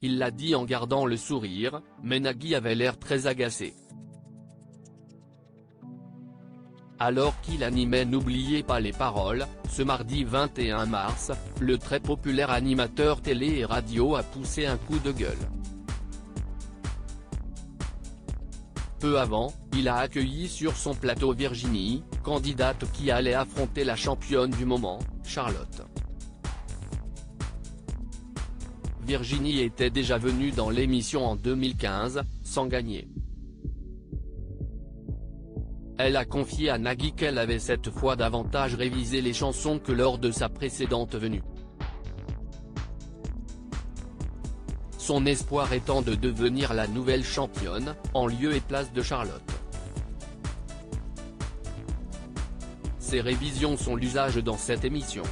Il l'a dit en gardant le sourire, mais Nagui avait l'air très agacé. Alors qu'il animait N'oubliez pas les paroles, ce mardi 21 mars, le très populaire animateur télé et radio a poussé un coup de gueule. Peu avant, il a accueilli sur son plateau Virginie, candidate qui allait affronter la championne du moment, Charlotte. Virginie était déjà venue dans l'émission en 2015, sans gagner. Elle a confié à Nagui qu'elle avait cette fois davantage révisé les chansons que lors de sa précédente venue. Son espoir étant de devenir la nouvelle championne, en lieu et place de Charlotte. Ces révisions sont l'usage dans cette émission.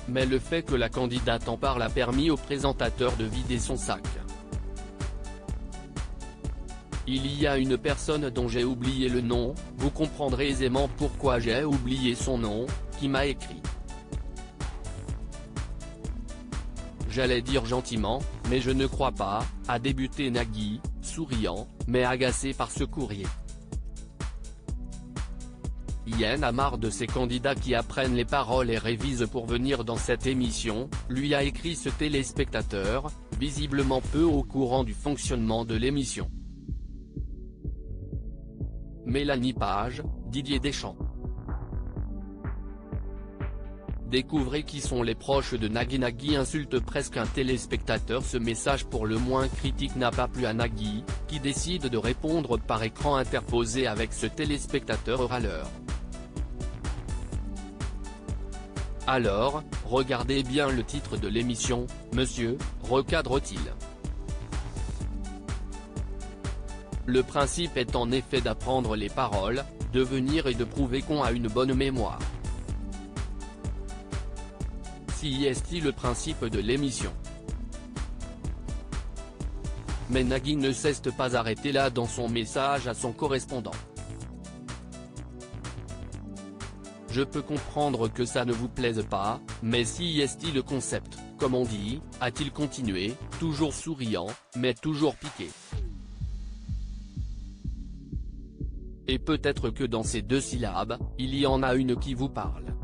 Mais le fait que la candidate en parle a permis au présentateur de vider son sac. Il y a une personne dont j'ai oublié le nom, vous comprendrez aisément pourquoi j'ai oublié son nom, qui m'a écrit. J'allais dire gentiment, mais je ne crois pas, a débuté Nagui, souriant, mais agacé par ce courrier. Yann a marre de ces candidats qui apprennent les paroles et révisent pour venir dans cette émission, lui a écrit ce téléspectateur, visiblement peu au courant du fonctionnement de l'émission. Mélanie Page, Didier Deschamps. Découvrez qui sont les proches de Nagui. Nagui insulte presque un téléspectateur. Ce message pour le moins critique n'a pas plu à Nagui, qui décide de répondre par écran interposé avec ce téléspectateur râleur. Alors, regardez bien le titre de l'émission, monsieur, recadre-t-il. Le principe est en effet d'apprendre les paroles, de venir et de prouver qu'on a une bonne mémoire. Si est-il le principe de l'émission. Mais Nagui ne cesse pas arrêter là dans son message à son correspondant. Je peux comprendre que ça ne vous plaise pas, mais si est-il le concept, comme on dit, a-t-il continué, toujours souriant, mais toujours piqué. Et peut-être que dans ces deux syllabes, il y en a une qui vous parle.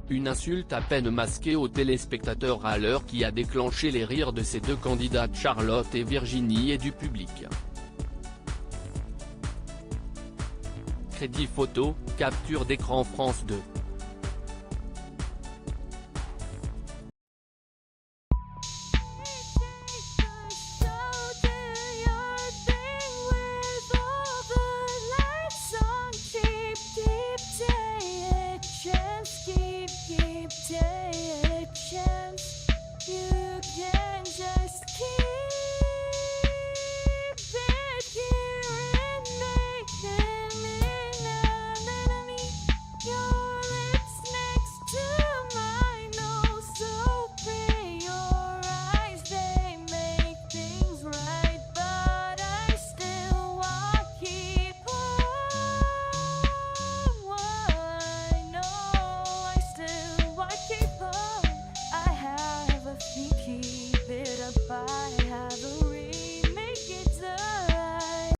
Une insulte à peine masquée au téléspectateur râleur qui a déclenché les rires de ces deux candidates Charlotte et Virginie et du public. Crédit photo, capture d'écran France 2.